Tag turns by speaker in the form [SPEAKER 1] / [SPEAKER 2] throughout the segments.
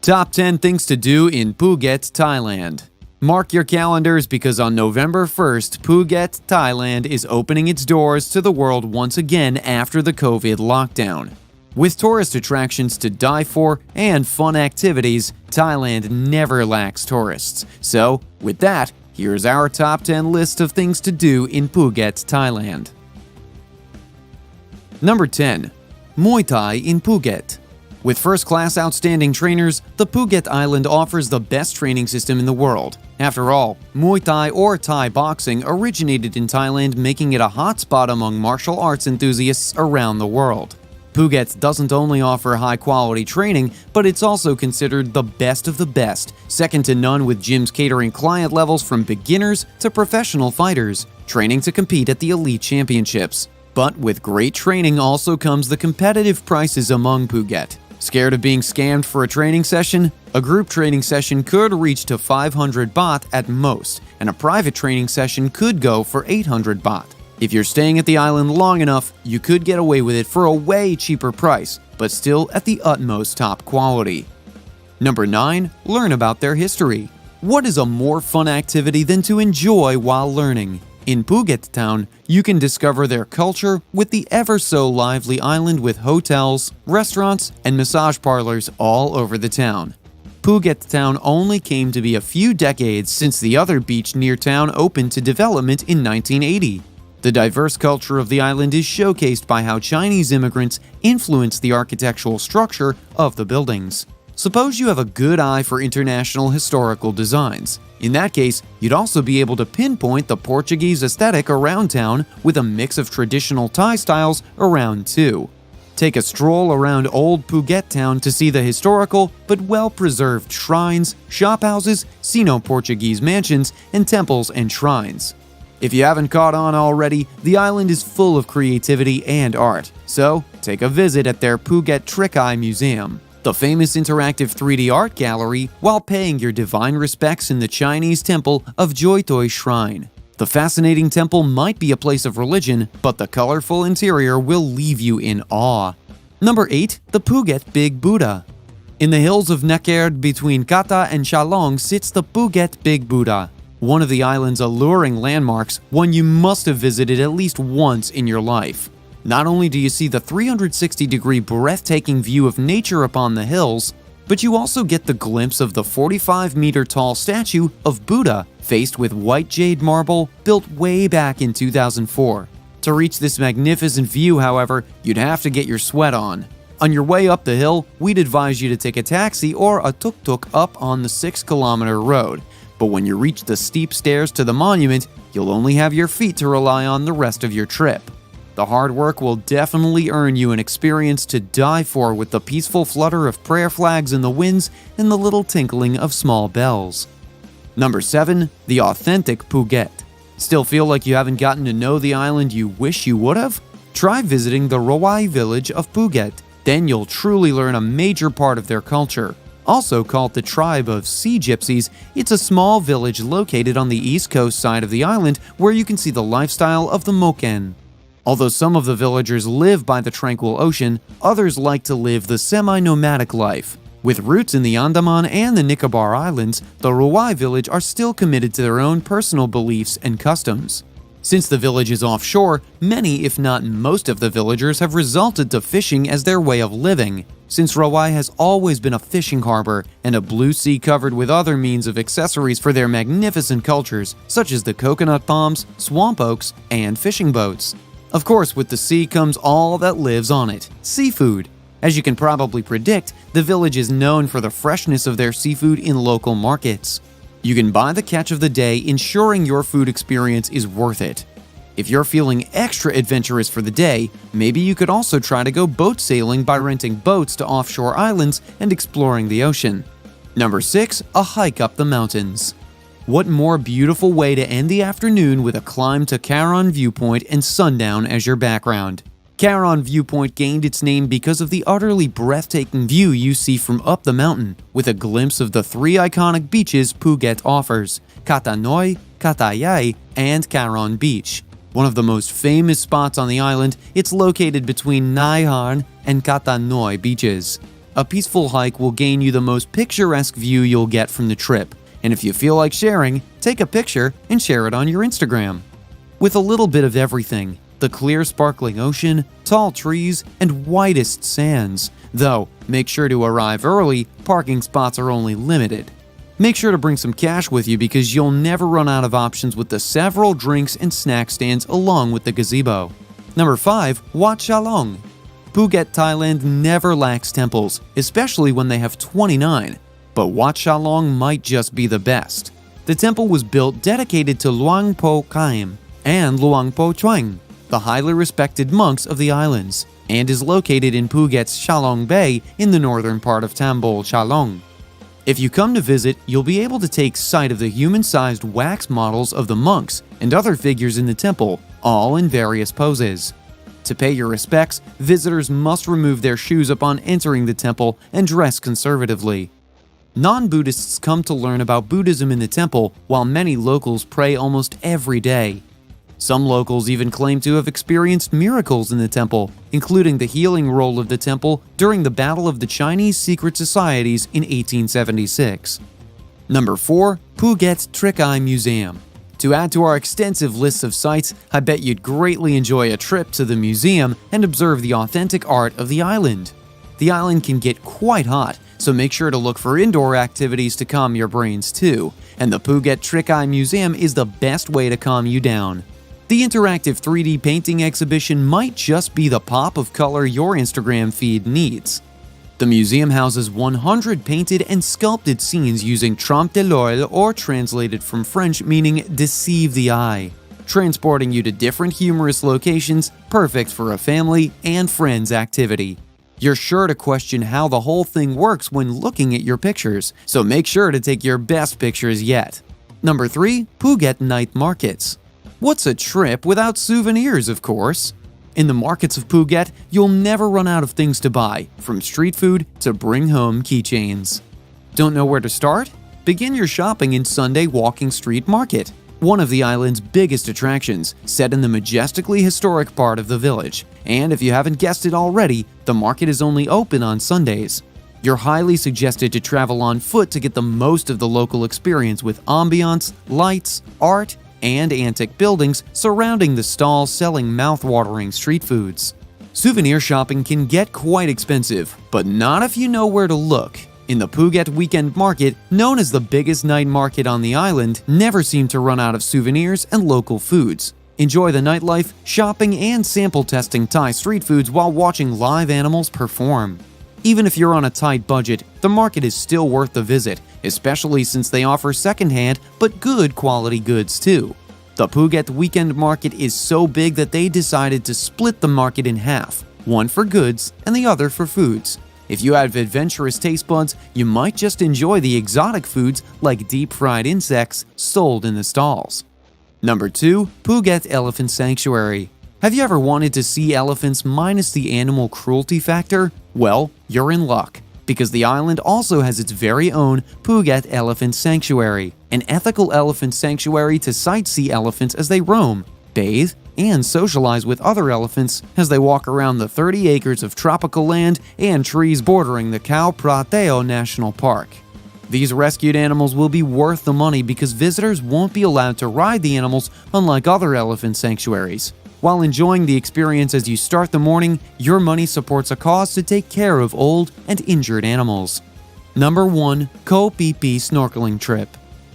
[SPEAKER 1] Top 10 things to do in Phuket, Thailand. Mark your calendars because on November 1st, Phuket, Thailand is opening its doors to the world once again after the COVID lockdown. With tourist attractions to die for and fun activities, Thailand never lacks tourists. So, with that, here's our top 10 list of things to do in Phuket, Thailand. Number 10. Muay Thai in Phuket. With first-class outstanding trainers, the Phuket Island offers the best training system in the world. After all, Muay Thai or Thai boxing originated in Thailand, making it a hotspot among martial arts enthusiasts around the world. Phuket doesn't only offer high-quality training, but it's also considered the best of the best, second to none with gyms catering client levels from beginners to professional fighters, training to compete at the elite championships. But with great training also comes the competitive prices among Phuket. Scared of being scammed for a training session? A group training session could reach to 500 baht at most, and a private training session could go for 800 baht. If you're staying at the island long enough, you could get away with it for a way cheaper price, but still at the utmost top quality. Number 9. Learn about their history. What is a more fun activity than to enjoy while learning? In Phuket Town, you can discover their culture with the ever-so-lively island with hotels, restaurants, and massage parlors all over the town. Phuket Town only came to be a few decades since the other beach near town opened to development in 1980. The diverse culture of the island is showcased by how Chinese immigrants influenced the architectural structure of the buildings. Suppose you have a good eye for international historical designs. In that case, you'd also be able to pinpoint the Portuguese aesthetic around town with a mix of traditional Thai styles around too. Take a stroll around old Phuket Town to see the historical but well-preserved shrines, shophouses, Sino-Portuguese mansions, and temples and shrines. If you haven't caught on already, the island is full of creativity and art, so take a visit at their Phuket Trick Eye Museum, the famous interactive 3D art gallery, while paying your divine respects in the Chinese temple of Joy Toi Shrine. The fascinating temple might be a place of religion, but the colorful interior will leave you in awe. Number 8. The Phuket Big Buddha. In the hills of Nakerd between Kata and Chalong sits the Phuket Big Buddha, one of the island's alluring landmarks, one you must have visited at least once in your life. Not only do you see the 360-degree breathtaking view of nature upon the hills, but you also get the glimpse of the 45-meter-tall statue of Buddha faced with white jade marble built way back in 2004. To reach this magnificent view, however, you'd have to get your sweat on. On your way up the hill, we'd advise you to take a taxi or a tuk-tuk up on the 6-kilometer road. But when you reach the steep stairs to the monument, you'll only have your feet to rely on the rest of your trip. The hard work will definitely earn you an experience to die for with the peaceful flutter of prayer flags in the winds and the little tinkling of small bells. Number 7. The authentic Phuket. Still feel like you haven't gotten to know the island you wish you would have? Try visiting the Rawai village of Phuket. Then you'll truly learn a major part of their culture. Also called the tribe of Sea Gypsies, it's a small village located on the east coast side of the island where you can see the lifestyle of the Moken. Although some of the villagers live by the tranquil ocean, others like to live the semi-nomadic life. With roots in the Andaman and the Nicobar Islands, the Rawai village are still committed to their own personal beliefs and customs. Since the village is offshore, many if not most of the villagers have resorted to fishing as their way of living. Since Rawai has always been a fishing harbor and a blue sea covered with other means of accessories for their magnificent cultures, such as the coconut palms, swamp oaks, and fishing boats. Of course, with the sea comes all that lives on it, seafood. As you can probably predict, the village is known for the freshness of their seafood in local markets. You can buy the catch of the day, ensuring your food experience is worth it. If you're feeling extra adventurous for the day, maybe you could also try to go boat sailing by renting boats to offshore islands and exploring the ocean. Number 6. A hike up the mountains. What more beautiful way to end the afternoon with a climb to Karon Viewpoint and sundown as your background. Karon Viewpoint gained its name because of the utterly breathtaking view you see from up the mountain, with a glimpse of the 3 iconic beaches Phuket offers, Kata Noi, Kata Yai, and Karon Beach. One of the most famous spots on the island, it's located between Nai Harn and Kata Noi beaches. A peaceful hike will gain you the most picturesque view you'll get from the trip, and if you feel like sharing, take a picture and share it on your Instagram. With a little bit of everything, the clear sparkling ocean, tall trees, and whitest sands. Though, make sure to arrive early, parking spots are only limited. Make sure to bring some cash with you because you'll never run out of options with the several drinks and snack stands along with the gazebo. Number 5. Wat Chalong. Phuket, Thailand never lacks temples, especially when they have 29, but Wat Chalong might just be the best. The temple was built dedicated to Luang Po Khaim and Luang Po Chuang, the highly respected monks of the islands, and is located in Phuket's Chalong Bay in the northern part of Tambol Chalong. If you come to visit, you'll be able to take sight of the human-sized wax models of the monks and other figures in the temple, all in various poses. To pay your respects, visitors must remove their shoes upon entering the temple and dress conservatively. Non-Buddhists come to learn about Buddhism in the temple, while many locals pray almost every day. Some locals even claim to have experienced miracles in the temple, including the healing role of the temple during the Battle of the Chinese Secret Societies in 1876. Number 4. Phuket Trick Eye Museum. To add to our extensive list of sites, I bet you'd greatly enjoy a trip to the museum and observe the authentic art of the island. The island can get quite hot, so make sure to look for indoor activities to calm your brains too, and the Phuket Trick Eye Museum is the best way to calm you down. The interactive 3D painting exhibition might just be the pop of color your Instagram feed needs. The museum houses 100 painted and sculpted scenes using trompe l'oeil, or translated from French meaning deceive the eye, transporting you to different humorous locations, perfect for a family and friends activity. You're sure to question how the whole thing works when looking at your pictures, so make sure to take your best pictures yet. Number 3. Phuket Night Markets. What's a trip without souvenirs, of course? In the markets of Phuket, you'll never run out of things to buy, from street food to bring home keychains. Don't know where to start? Begin your shopping in Sunday Walking Street Market, one of the island's biggest attractions, set in the majestically historic part of the village. And if you haven't guessed it already, the market is only open on Sundays. You're highly suggested to travel on foot to get the most of the local experience with ambiance, lights, art, and antique buildings surrounding the stalls selling mouth-watering street foods. Souvenir shopping can get quite expensive, but not if you know where to look. In the Phuket Weekend Market, known as the biggest night market on the island, never seem to run out of souvenirs and local foods. Enjoy the nightlife, shopping, and sample testing Thai street foods while watching live animals perform. Even if you're on a tight budget, the market is still worth the visit, especially since they offer secondhand but good quality goods too. The Phuket Weekend Market is so big that they decided to split the market in half, one for goods and the other for foods. If you have adventurous taste buds, you might just enjoy the exotic foods like deep-fried insects sold in the stalls. Number 2. Phuket Elephant Sanctuary. Have you ever wanted to see elephants minus the animal cruelty factor? Well, you're in luck, because the island also has its very own Phuket Elephant Sanctuary, an ethical elephant sanctuary to sightsee elephants as they roam, bathe, and socialize with other elephants as they walk around the 30 acres of tropical land and trees bordering the Khao Prateo National Park. These rescued animals will be worth the money because visitors won't be allowed to ride the animals unlike other elephant sanctuaries. While enjoying the experience as you start the morning, your money supports a cause to take care of old and injured animals. Number 1. Koh Phi Snorkeling Trip.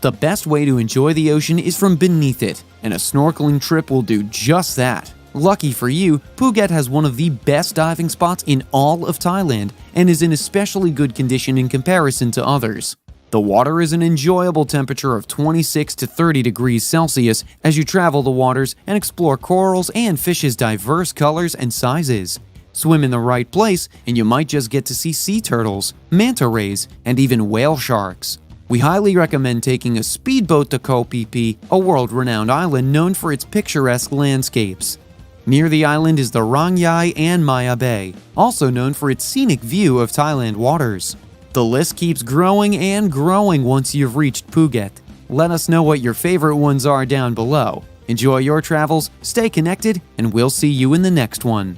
[SPEAKER 1] The best way to enjoy the ocean is from beneath it, and a snorkeling trip will do just that. Lucky for you, Phuket has one of the best diving spots in all of Thailand and is in especially good condition in comparison to others. The water is an enjoyable temperature of 26 to 30 degrees Celsius as you travel the waters and explore corals and fish's diverse colors and sizes. Swim in the right place and you might just get to see sea turtles, manta rays, and even whale sharks. We highly recommend taking a speedboat to Koh Phi, a world-renowned island known for its picturesque landscapes. Near the island is the Rang Yai and Maya Bay, also known for its scenic view of Thailand waters. The list keeps growing and growing once you've reached Phuket. Let us know what your favorite ones are down below. Enjoy your travels, stay connected, and we'll see you in the next one.